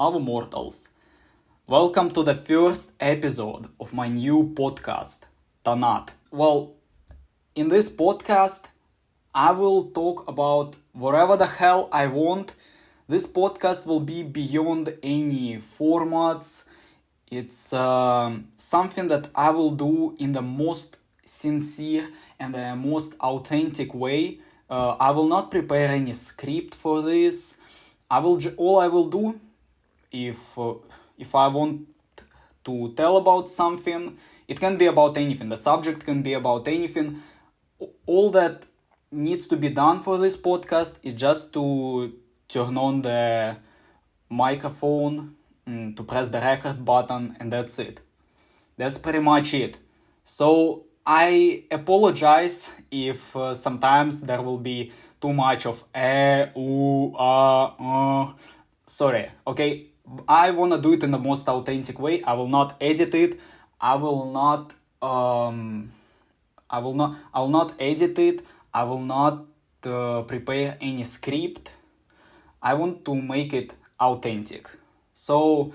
our mortals. Welcome to the first episode of my new podcast, TANAT. Well, in this podcast, I will talk about whatever the hell I want. This podcast will be beyond any formats. It's something that I will do in the most sincere and the most authentic way. I will not prepare any script for this. All I will do, if I want to tell about something, it can be about anything. The subject can be about anything. All that needs to be done for this podcast is just to turn on the microphone, to press the record button, and that's it. That's pretty much it. So I apologize if sometimes there will be too much of sorry, okay? I wanna do it in the most authentic way. I will not edit it. I will not edit it. I will not prepare any script. I want to make it authentic. So,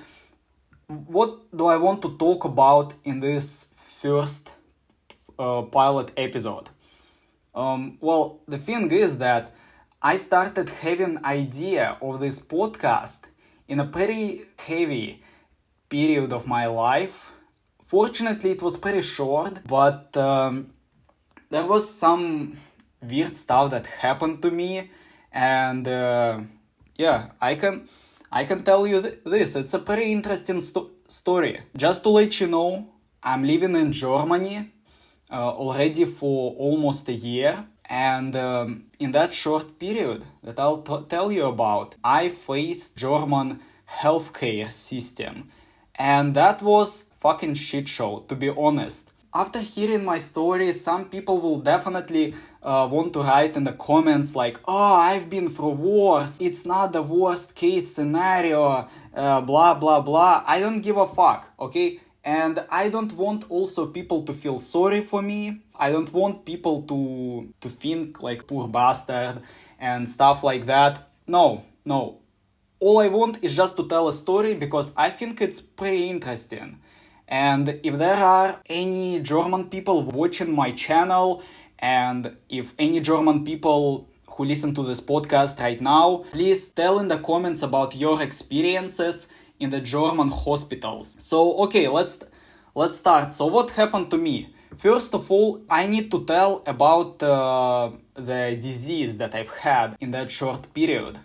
what do I want to talk about in this first pilot episode? Well, the thing is that I started having idea of this podcast in a pretty heavy period of my life. Fortunately, it was pretty short, but there was some weird stuff that happened to me, and I can tell you this. It's a pretty interesting story. Just to let you know, I'm living in Germany already for almost a year. And in that short period that I'll tell you about, I faced German healthcare system. And that was fucking shit show, to be honest. After hearing my story, some people will definitely want to write in the comments like, oh, I've been through worse. It's not the worst case scenario, blah, blah, blah. I don't give a fuck, okay? And I don't want also people to feel sorry for me. I don't want people to think like poor bastard and stuff like that. No. All I want is just to tell a story because I think it's pretty interesting. And if there are any German people watching my channel, and if any German people who listen to this podcast right now, please tell in the comments about your experiences in the German hospitals. So, okay, let's start. So what happened to me? First of all, I need to tell about the disease that I've had in that short period.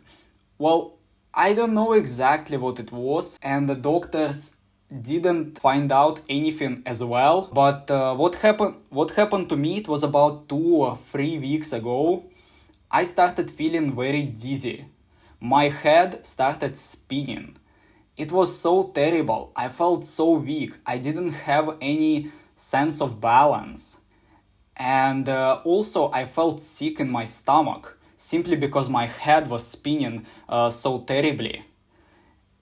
Well, I don't know exactly what it was, and the doctors didn't find out anything as well. But what happened to me, it was about 2 or 3 weeks ago. I started feeling very dizzy. My head started spinning. It was so terrible. I felt so weak. I didn't have any sense of balance. And also I felt sick in my stomach simply because my head was spinning so terribly.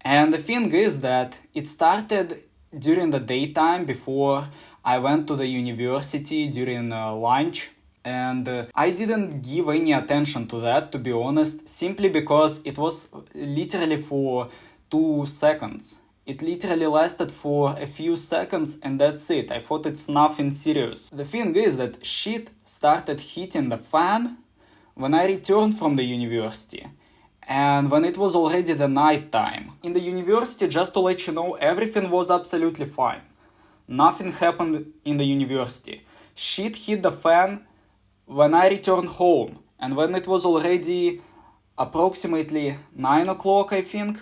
And the thing is that it started during the daytime before I went to the university during lunch. And I didn't give any attention to that, to be honest, simply because it was literally for 2 seconds. It literally lasted for a few seconds and that's it. I thought it's nothing serious. The thing is that shit started hitting the fan when I returned from the university. And when it was already the night time. In the university, just to let you know, everything was absolutely fine. Nothing happened in the university. Shit hit the fan when I returned home. And when it was already approximately 9 o'clock, I think,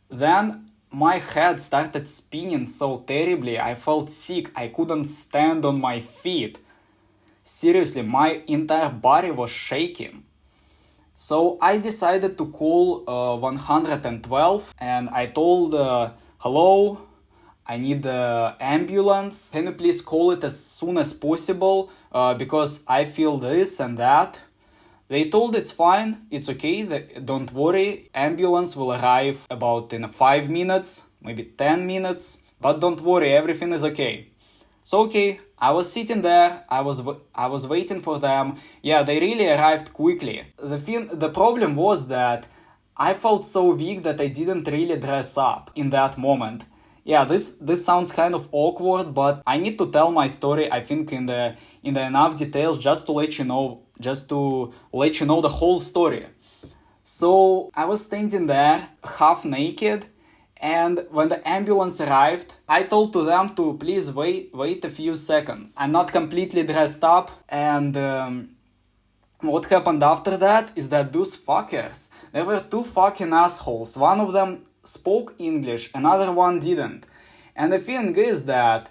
then my head started spinning so terribly. I felt sick. I couldn't stand on my feet. Seriously, my entire body was shaking. So I decided to call 112 and I told, hello, I need an ambulance. Can you please call it as soon as possible because I feel this and that. They told it's fine, it's okay, don't worry, ambulance will arrive about in 5 minutes, maybe 10 minutes, but don't worry, everything is okay. So okay, I was sitting there, I was waiting for them. Yeah, they really arrived quickly. The problem was that I felt so weak that I didn't really dress up in that moment. Yeah, this sounds kind of awkward, but I need to tell my story, I think, in the enough details just to let you know the whole story. So I was standing there, half naked, and when the ambulance arrived, I told to them to please wait a few seconds. I'm not completely dressed up, and what happened after that is that those fuckers, there were two fucking assholes. One of them spoke English, another one didn't. And the thing is that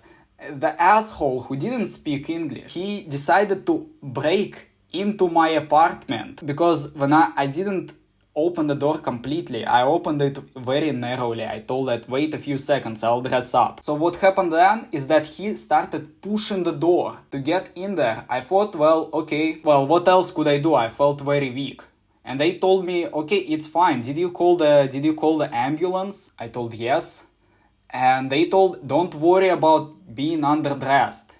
the asshole who didn't speak English, he decided to break into my apartment because when I didn't open the door completely, I opened it very narrowly. I told that wait a few seconds, I'll dress up. So what happened then is that he started pushing the door to get in there. I thought, well, okay, well, what else could I do? I felt very weak. And they told me, okay, it's fine. Did you call the ambulance? I told yes. And they told, don't worry about being underdressed.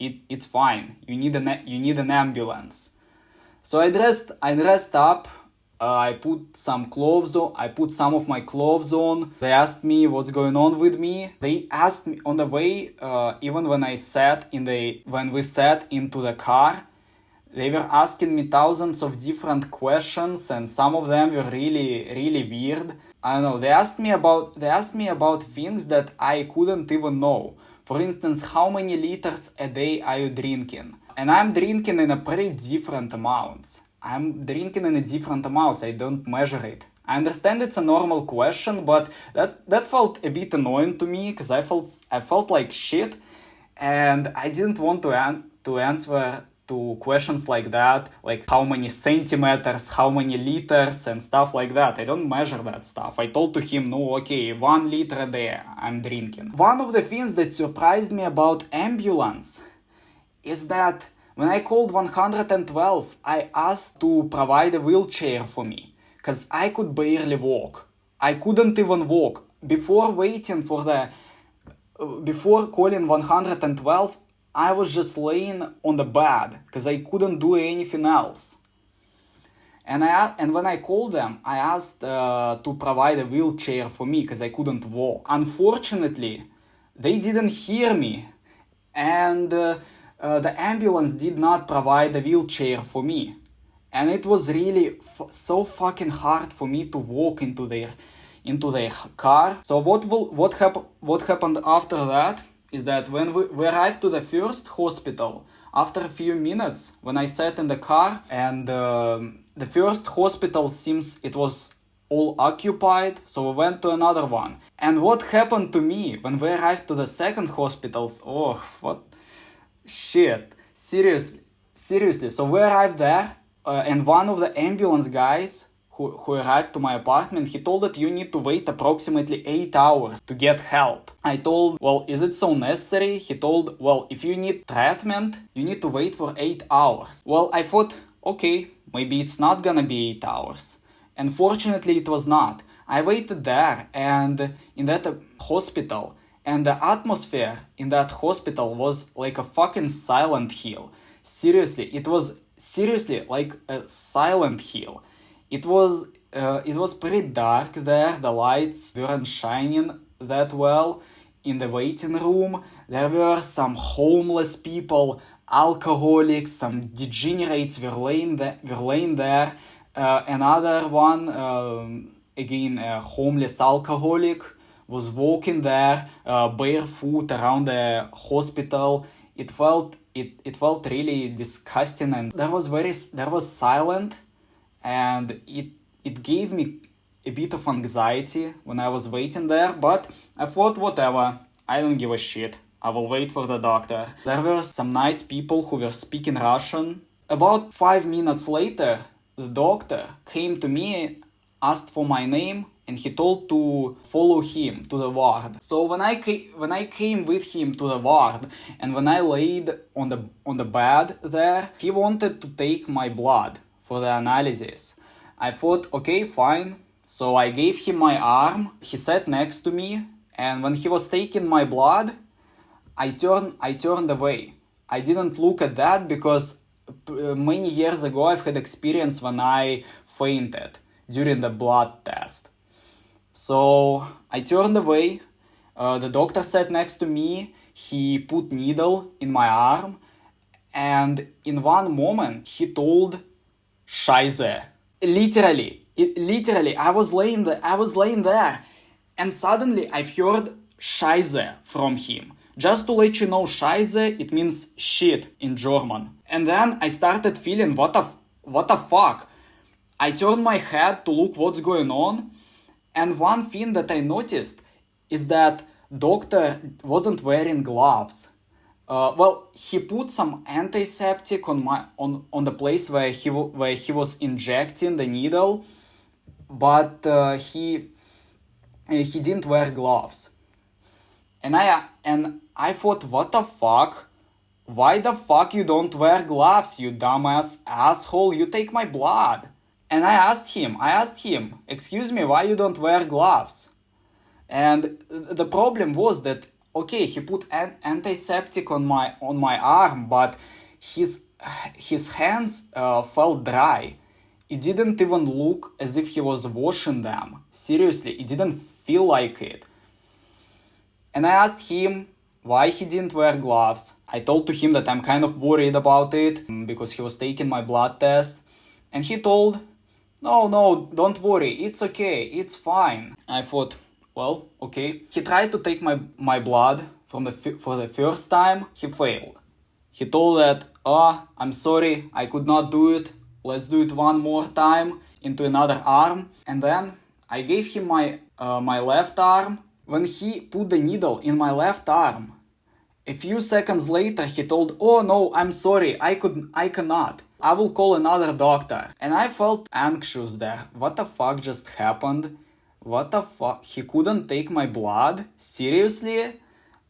It's fine. You need an ambulance. So I dressed up. I put some clothes on. I put some of my clothes on. They asked me what's going on with me. They asked me on the way, even when we sat into the car, they were asking me thousands of different questions, and some of them were really, really weird. I don't know. They asked me about things that I couldn't even know. For instance, how many liters a day are you drinking? And I'm drinking in a pretty different amounts. I don't measure it. I understand it's a normal question, but that felt a bit annoying to me because I felt like shit, and I didn't want to answer to questions like that, like how many centimeters, how many liters, and stuff like that. I don't measure that stuff. I told to him, no, okay, 1 liter a day I'm drinking. One of the things that surprised me about ambulance is that when I called 112, I asked to provide a wheelchair for me, because I could barely walk. I couldn't even walk. Before calling 112, I was just laying on the bed, because I couldn't do anything else. And when I called them, I asked to provide a wheelchair for me, because I couldn't walk. Unfortunately, they didn't hear me, and the ambulance did not provide a wheelchair for me. And it was really so fucking hard for me to walk into their car. So what happened after that is that when we arrived to the first hospital, after a few minutes, when I sat in the car, and the first hospital seems it was all occupied, so we went to another one. And what happened to me when we arrived to the second hospitals? Oh, what? Shit. Seriously. So we arrived there, and one of the ambulance guys who arrived to my apartment, he told that you need to wait approximately 8 hours to get help. I told, well, is it so necessary? He told, well, if you need treatment, you need to wait for 8 hours. Well, I thought, okay, maybe it's not gonna be 8 hours. And fortunately, it was not. I waited there, and in that hospital, and the atmosphere in that hospital was like a fucking Silent Hill. Seriously, it was like a Silent Hill. It was pretty dark there. The lights weren't shining that well. In the waiting room, there were some homeless people, alcoholics, some degenerates were laying there. Another one, again, a homeless alcoholic, was walking there barefoot around the hospital. It felt really disgusting, and there was silent, and it gave me a bit of anxiety when I was waiting there, but I thought, whatever, I don't give a shit. I will wait for the doctor. There were some nice people who were speaking Russian. About 5 minutes later, the doctor came to me, asked for my name, and he told to follow him to the ward. So when I came with him to the ward, and when I laid on the bed there, he wanted to take my blood for the analysis. I thought, okay, fine. So I gave him my arm. He sat next to me, and when he was taking my blood, I turned away. I didn't look at that because many years ago I've had experience when I fainted. during the blood test. So I turned away. The doctor sat next to me. He put needle in my arm, and in one moment he told Scheiße. Literally, I was laying there, and suddenly I've heard Scheiße from him. Just to let you know, Scheiße, it means shit in German. And then I started feeling what the fuck. I turned my head to look what's going on, and one thing that I noticed is that doctor wasn't wearing gloves. Well, he put some antiseptic on the place where he was injecting the needle, but he didn't wear gloves. And I thought, what the fuck? Why the fuck you don't wear gloves, you dumbass asshole? You take my blood. And I asked him, excuse me, why you don't wear gloves? And the problem was that, okay, he put antiseptic on my arm, but his hands felt dry. It didn't even look as if he was washing them. Seriously, it didn't feel like it. And I asked him why he didn't wear gloves. I told to him that I'm kind of worried about it because he was taking my blood test. And he told, no, don't worry, it's okay, it's fine. I thought, well, okay. He tried to take my blood for the first time. He failed. He told that, I'm sorry, I could not do it. Let's do it one more time into another arm. And then I gave him my left arm. When he put the needle in my left arm, a few seconds later he told, oh no, I'm sorry, I cannot. I will call another doctor. And I felt anxious there. What the fuck just happened? What the fuck? He couldn't take my blood? Seriously?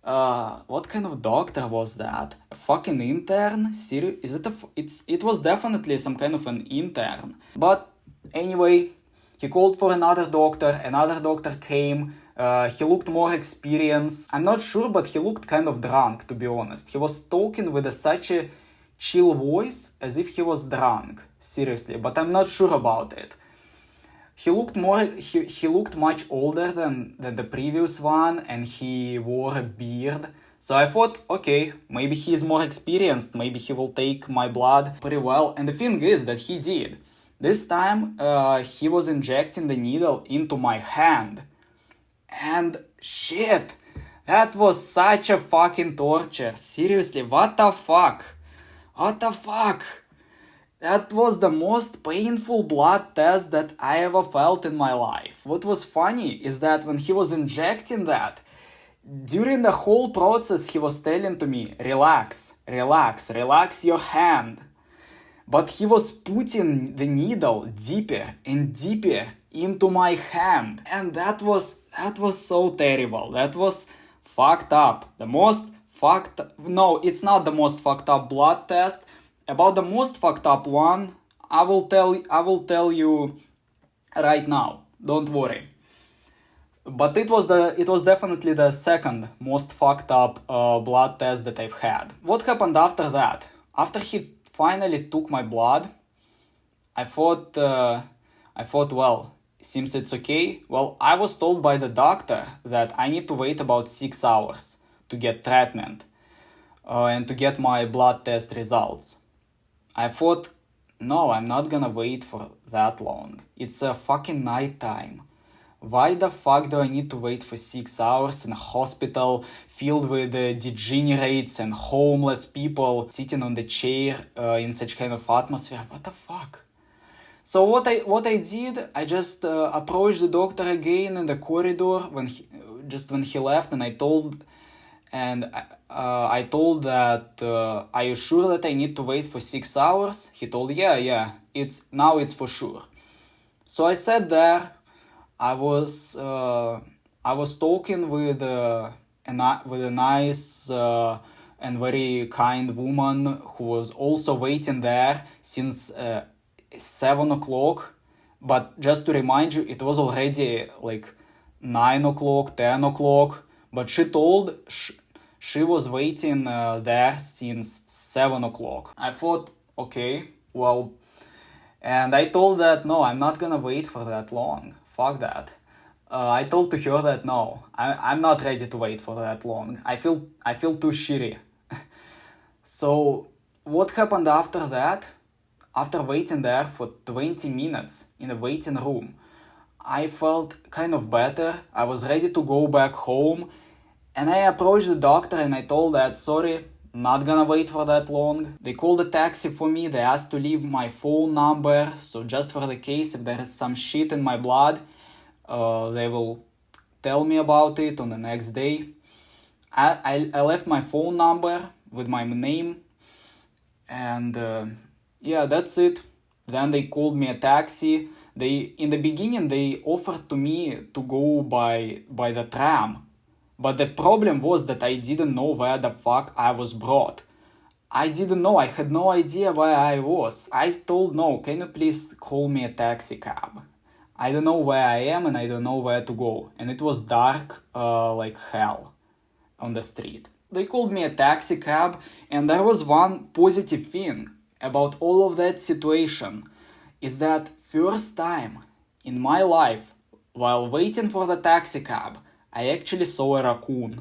What kind of doctor was that? A fucking intern? It was definitely some kind of an intern. But anyway, he called for another doctor came. He looked more experienced. I'm not sure, but he looked kind of drunk, to be honest. He was talking with such a chill voice as if he was drunk. Seriously, but I'm not sure about it. He looked much older than the previous one, and he wore a beard. So I thought, okay, maybe he is more experienced, maybe he will take my blood pretty well. And the thing is that he did. This time, he was injecting the needle into my hand. And shit, that was such a fucking torture. Seriously, what the fuck? That was the most painful blood test that I ever felt in my life. What was funny is that when he was injecting that, during the whole process he was telling to me, relax your hand. But he was putting the needle deeper and deeper into my hand. And that was so terrible. That was fucked up. No, it's not the most fucked up blood test. About the most fucked up one, I will tell you right now. Don't worry. But it was definitely the second most fucked up blood test that I've had. What happened after that? After he finally took my blood, I thought, well, seems it's okay. Well, I was told by the doctor that I need to wait about 6 hours to get treatment and to get my blood test results. I thought, no, I'm not gonna wait for that long. It's a fucking night time. Why the fuck do I need to wait for 6 hours in a hospital filled with degenerates and homeless people sitting on the chair in such kind of atmosphere? What the fuck? So what I did, I just approached the doctor again in the corridor when he left, and I told that, are you sure that I need to wait for 6 hours? He told, yeah, it's for sure. So I sat there. I was talking with a nice and very kind woman who was also waiting there since 7 o'clock. But just to remind you, it was already like 9 o'clock, 10 o'clock. But she told she was waiting there since 7 o'clock. I thought, okay, well, And I told that, no, I'm not gonna wait for that long. Fuck that. I told to her that no, I'm not ready to wait for that long. I feel too shitty. So what happened after that? After waiting there for 20 minutes in the waiting room, I felt kind of better. I was ready to go back home. And I approached the doctor and I told that, sorry, not gonna wait for that long. They called a taxi for me. They asked to leave my phone number. So just for the case, if there is some shit in my blood, they will tell me about it on the next day. I left my phone number with my name. And yeah, that's it. Then they called me a taxi. In the beginning, they offered to me to go by the tram. But the problem was that I didn't know where the fuck I was brought. I didn't know, I had no idea where I was. I told, no, can you please call me a taxi cab? I don't know where I am and I don't know where to go. And it was dark like hell on the street. They called me a taxi cab, and there was one positive thing about all of that situation, is that first time in my life, while waiting for the taxi cab, I actually saw a raccoon.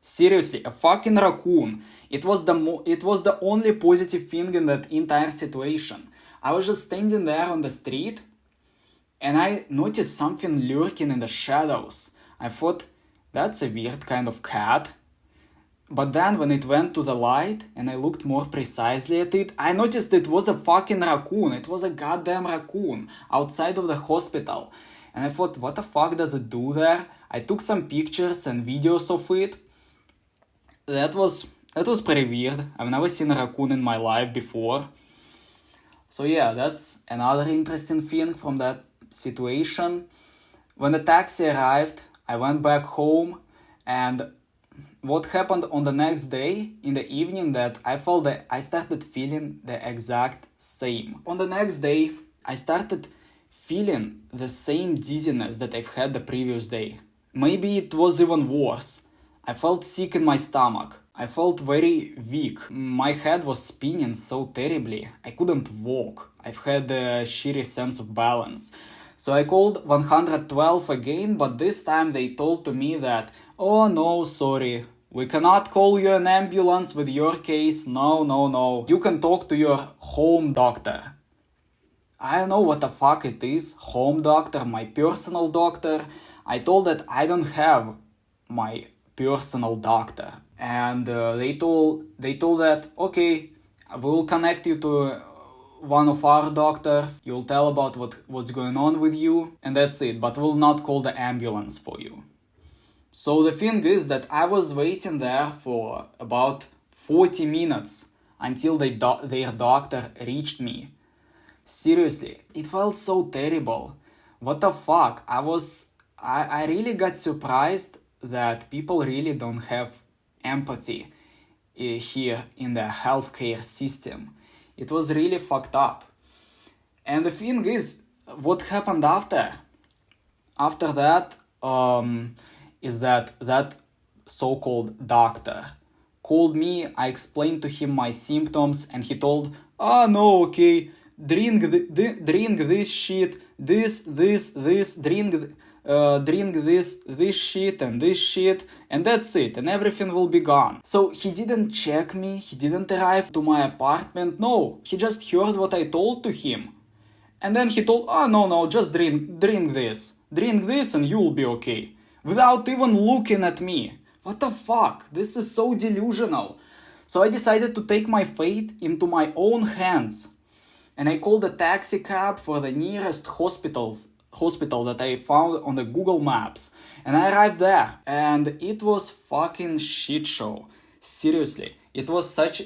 Seriously, a fucking raccoon. It was the only positive thing in that entire situation. I was just standing there on the street and I noticed something lurking in the shadows. I thought, that's a weird kind of cat. But then when it went to the light and I looked more precisely at it, I noticed it was a fucking raccoon. It was a goddamn raccoon outside of the hospital. And I thought, what the fuck does it do there? I took some pictures and videos of it. That was pretty weird. I've never seen a raccoon in my life before. So yeah, that's another interesting thing from that situation. When the taxi arrived, I went back home, and what happened on the next day in the evening that I started feeling the exact same. On the next day, I started feeling the same dizziness that I've had the previous day. Maybe it was even worse. I felt sick in my stomach. I felt very weak. My head was spinning so terribly. I couldn't walk. I've had a shitty sense of balance. So I called 112 again, but this time they told to me that, oh no, sorry, we cannot call you an ambulance with your case. No. You can talk to your home doctor. I don't know what the fuck it is. Home doctor, my personal doctor. I told that I don't have my personal doctor. And they told that, okay, we'll connect you to one of our doctors. You'll tell about what's going on with you. And that's it. But we'll not call the ambulance for you. So the thing is that I was waiting there for about 40 minutes until their doctor reached me. Seriously, it felt so terrible. What the fuck? I really got surprised that people really don't have empathy here in the healthcare system. It was really fucked up. And the thing is, what happened after? After that, is that so-called doctor called me. I explained to him my symptoms, and he told, no, okay, drink this shit, this, drink this shit and this shit, and that's it, and everything will be gone. So he didn't check me, he didn't arrive to my apartment, no, he just heard what I told to him. And then he told, no, just drink this and you'll be okay. Without even looking at me. What the fuck? This is so delusional. So I decided to take my fate into my own hands. And I called a taxi cab for the nearest hospital that I found on the Google Maps. And I arrived there. And it was fucking shit show. Seriously. It was such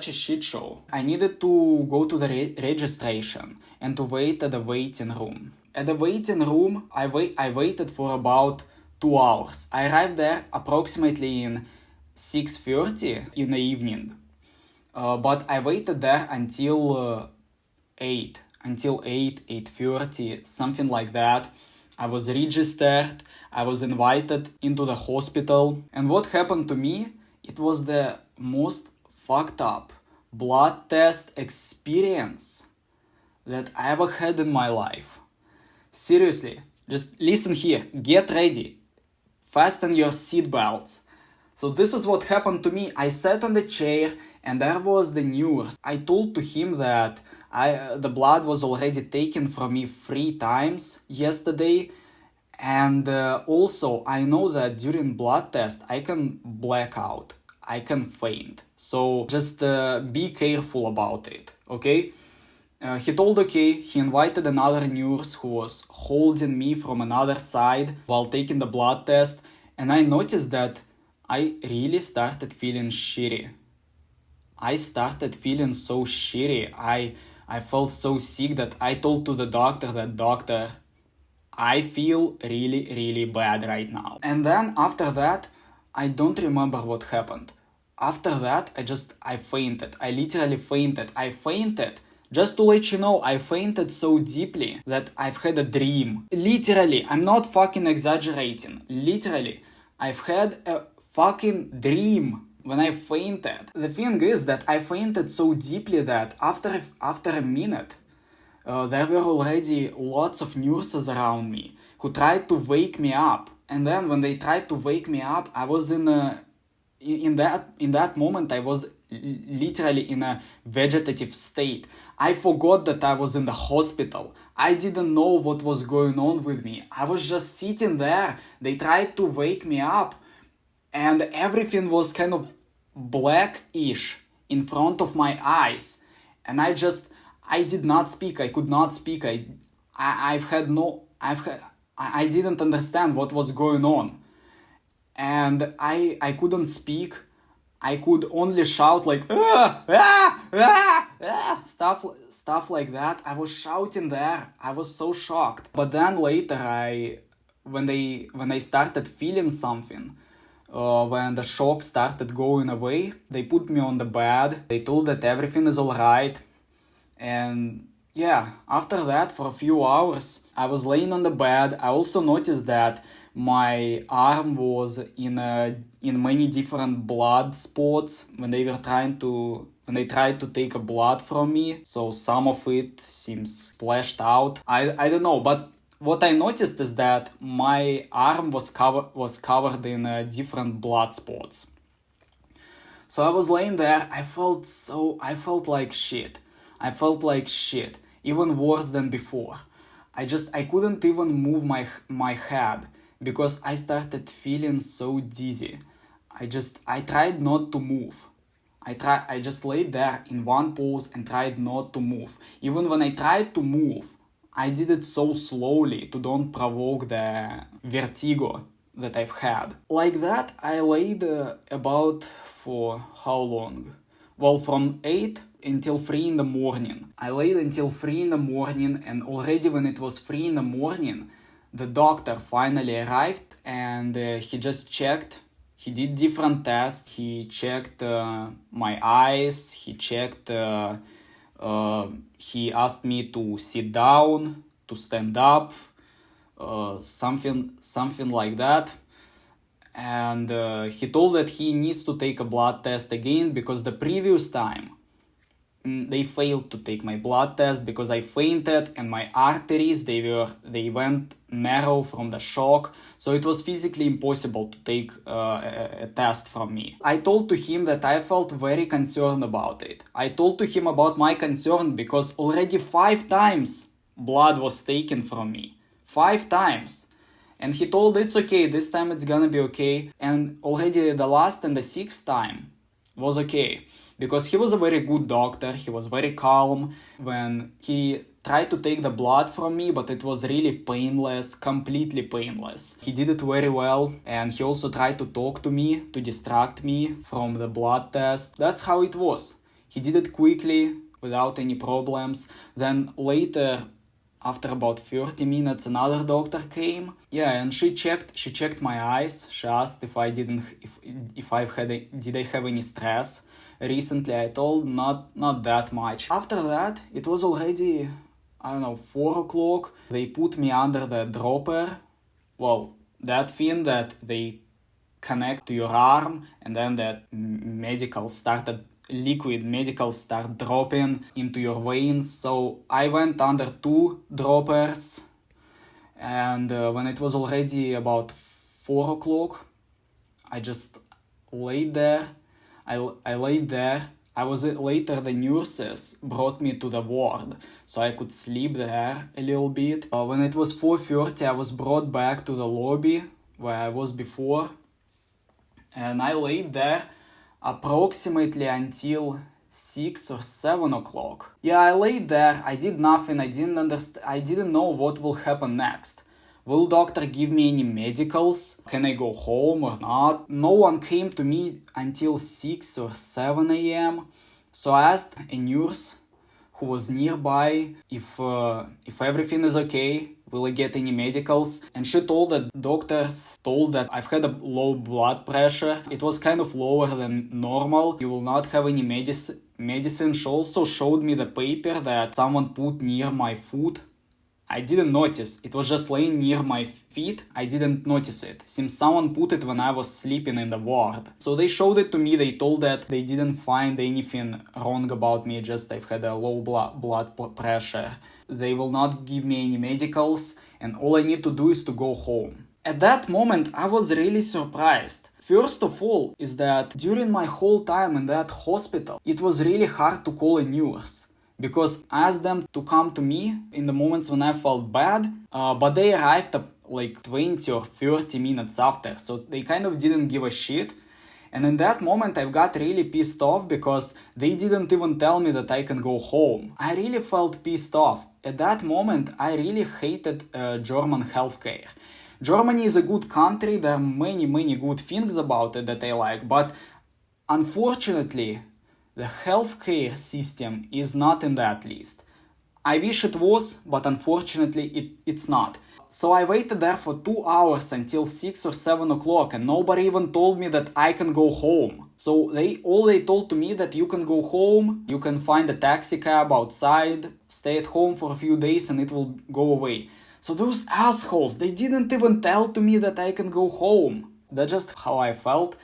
a shit show. I needed to go to the registration and to wait at the waiting room. At the waiting room, I waited for about 2 hours. I arrived there approximately in 6:30 in the evening. But I waited there until 8:30, something like that. I was registered, I was invited into the hospital. And what happened to me? It was the most fucked up blood test experience that I ever had in my life. Seriously, just listen here, get ready, fasten your seatbelts. So this is what happened to me. I sat on the chair and there was the nurse. I told to him that the blood was already taken from me 3 times yesterday. And also I know that during blood test I can black out. I can faint. So just be careful about it, okay? He told okay, he invited another nurse who was holding me from another side while taking the blood test, and I noticed that I really started feeling shitty. I started feeling so shitty. I felt so sick that I told to the doctor that, doctor, I feel really, really bad right now. And then after that, I don't remember what happened. After that, I fainted. I literally fainted. I fainted. Just to let you know, I fainted so deeply that I've had a dream. Literally, I'm not fucking exaggerating. Literally, I've had a fucking dream when I fainted. The thing is that I fainted so deeply that after a minute, there were already lots of nurses around me who tried to wake me up. And then when they tried to wake me up, I was in that moment, I was literally in a vegetative state. I forgot that I was in the hospital. I didn't know what was going on with me. I was just sitting there. They tried to wake me up, and everything was kind of blackish in front of my eyes. And I did not speak. I could not speak. I didn't understand what was going on. And I couldn't speak. I could only shout like stuff like that. I was shouting there. I was so shocked. But then later, when I started feeling something, when the shock started going away, they put me on the bed. They told that everything is alright. And yeah, after that, for a few hours, I was laying on the bed. I also noticed that my arm was in many different blood spots when they tried to take a blood from me. So some of it seems splashed out. I don't know, but what I noticed is that my arm was covered in different blood spots. So I was laying there. I felt like shit. I felt like shit, even worse than before. I couldn't even move my head because I started feeling so dizzy. I tried not to move. I just laid there in one pose and tried not to move. Even when I tried to move, I did it so slowly to don't provoke the vertigo that I've had. Like that, I laid about for how long? Well, from 8 until 3 in the morning. I laid until 3 in the morning, and already when it was 3 in the morning, the doctor finally arrived, and he just checked. He did different tests. He checked my eyes. He checked... he asked me to sit down, to stand up, something like that. And he told that he needs to take a blood test again because the previous time they failed to take my blood test because I fainted and my arteries they went narrow from the shock, so it was physically impossible to take a test from me. I told to him that I felt very concerned about it. I told to him about my concern because already 5 times blood was taken from me. 5 times. And he told it's okay, this time it's gonna be okay. And already the last and the 6th time was okay. Because he was a very good doctor, he was very calm when he tried to take the blood from me, but it was really painless, completely painless. He did it very well, and he also tried to talk to me, to distract me from the blood test. That's how it was. He did it quickly, without any problems. Then later, after about 30 minutes, another doctor came. Yeah, and she checked my eyes. She asked if did I have any stress recently. I told not that much. After that, it was already, 4 o'clock. They put me under the dropper. Well, that thing that they connect to your arm, and then that medical started liquid medicals start dropping into your veins. So I went under 2 droppers, and when it was already about 4 o'clock, I just laid there. I laid there. Later the nurses brought me to the ward, so I could sleep there a little bit. When it was 4:30, I was brought back to the lobby where I was before, and I laid there approximately until 6 or 7 o'clock. Yeah, I laid there. I did nothing. I didn't know what will happen next. Will doctor give me any medicals? Can I go home or not? No one came to me until 6 or 7 a.m. So I asked a nurse who was nearby if everything is okay, will I get any medicals? And she told that doctors told that I've had a low blood pressure. It was kind of lower than normal. You will not have any medicine. She also showed me the paper that someone put near my foot. I didn't notice. It was just laying near my feet. I didn't notice it, since someone put it when I was sleeping in the ward. So they showed it to me. They told that they didn't find anything wrong about me, just I've had a low blood pressure. They will not give me any medicals, and all I need to do is to go home. At that moment, I was really surprised. First of all, is that during my whole time in that hospital, it was really hard to call a nurse, because I asked them to come to me in the moments when I felt bad, but they arrived like 20 or 30 minutes after, so they kind of didn't give a shit. And in that moment, I got really pissed off because they didn't even tell me that I can go home. I really felt pissed off. At that moment, I really hated German healthcare. Germany is a good country. There are many good things about it that I like, but unfortunately, the healthcare system is not in that list. I wish it was, but unfortunately it's not. So I waited there for 2 hours until 6 or 7 o'clock, and nobody even told me that I can go home. So they told to me that you can go home, you can find a taxi cab outside, stay at home for a few days and it will go away. So those assholes, they didn't even tell to me that I can go home. That's just how I felt.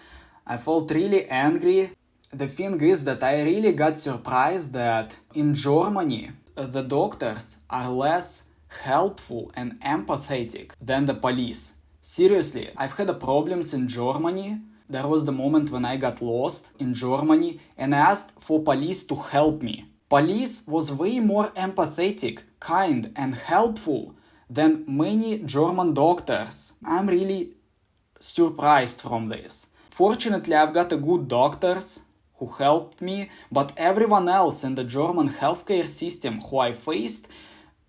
I felt really angry. The thing is that I really got surprised that in Germany, the doctors are less helpful and empathetic than the police. Seriously, I've had problems in Germany. There was the moment when I got lost in Germany and I asked for police to help me. Police was way more empathetic, kind and helpful than many German doctors. I'm really surprised from this. Fortunately, I've got a good doctors who helped me, but everyone else in the German healthcare system who I faced,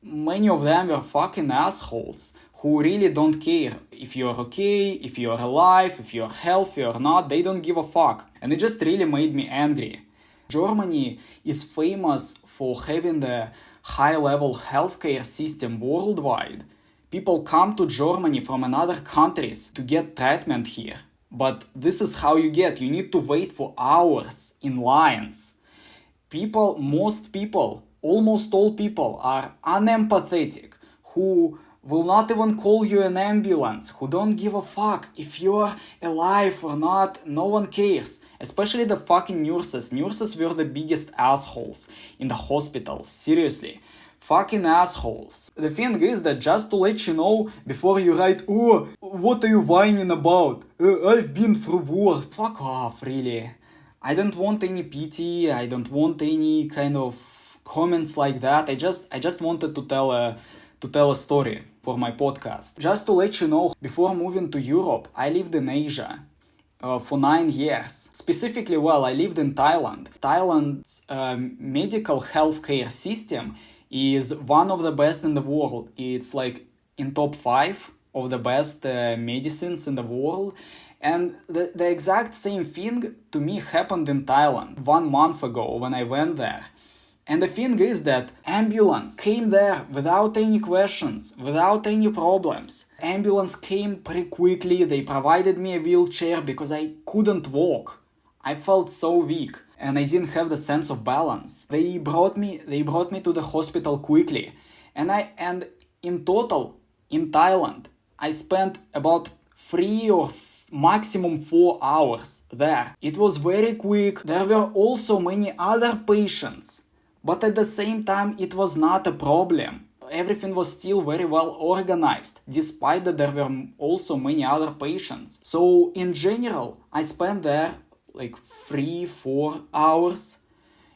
many of them were fucking assholes who really don't care if you're okay, if you're alive, if you're healthy or not. They don't give a fuck. And it just really made me angry. Germany is famous for having the high-level healthcare system worldwide. People come to Germany from other countries to get treatment here. But this is how you need to wait for hours in lines. Almost all people are unempathetic, who will not even call you an ambulance, who don't give a fuck if you're alive or not. No one cares. Especially the fucking nurses. Nurses were the biggest assholes in the hospitals. Seriously. Fucking assholes. The thing is that just to let you know before you write, oh, what are you whining about? I've been through war. Fuck off, really. I don't want any pity. I don't want any kind of comments like that. I just wanted to tell a story for my podcast. Just to let you know, before moving to Europe, I lived in Asia for 9 years. Specifically, I lived in Thailand. Thailand's medical healthcare system is one of the best in the world. It's like in top 5 of the best medicines in the world. And the exact same thing to me happened in Thailand 1 month ago when I went there. And the thing is that ambulance came there without any questions, without any problems. Ambulance came pretty quickly. They provided me a wheelchair because I couldn't walk. I felt so weak and I didn't have the sense of balance. They brought me to the hospital quickly. And in total, in Thailand, I spent about 3 or maximum 4 hours there. It was very quick. There were also many other patients, but at the same time it was not a problem. Everything was still very well organized, despite that there were also many other patients. So in general, I spent there like 3-4 hours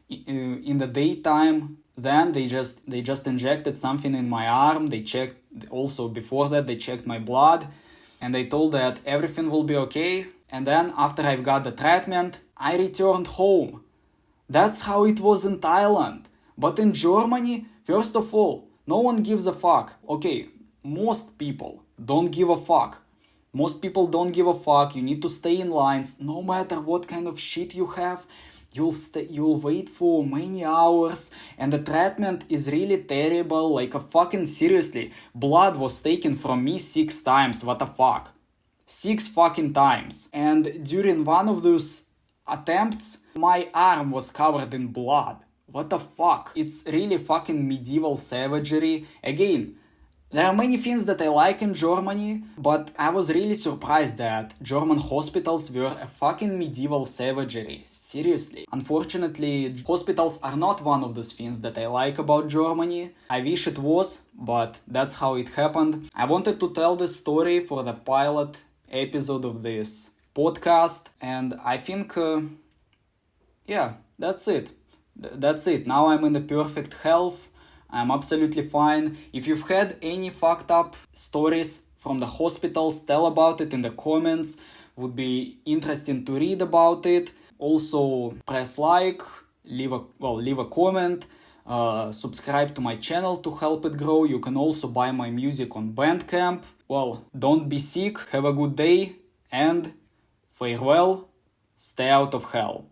in the daytime. Then they just injected something in my arm. They checked, also before that they checked my blood, and they told that everything will be okay. And then after I've got the treatment, I returned home. That's how it was in Thailand. But in Germany, first of all, no one gives a fuck. Okay, most people don't give a fuck. Most people don't give a fuck. You need to stay in lines. No matter what kind of shit you have, you'll wait for many hours, and the treatment is really terrible. Like a fucking seriously, blood was taken from me 6 times. What the fuck? 6 fucking times. And during one of those attempts, my arm was covered in blood. What the fuck? It's really fucking medieval savagery. Again, there are many things that I like in Germany, but I was really surprised that German hospitals were a fucking medieval savagery. Seriously. Unfortunately, hospitals are not one of those things that I like about Germany. I wish it was, but that's how it happened. I wanted to tell this story for the pilot episode of this podcast, and I think, that's it. That's it. Now I'm in the perfect health. I'm absolutely fine. If you've had any fucked up stories from the hospitals, tell about it in the comments. Would be interesting to read about it. Also, press like, leave a comment, subscribe to my channel to help it grow. You can also buy my music on Bandcamp. Well, don't be sick, have a good day, and farewell, stay out of hell.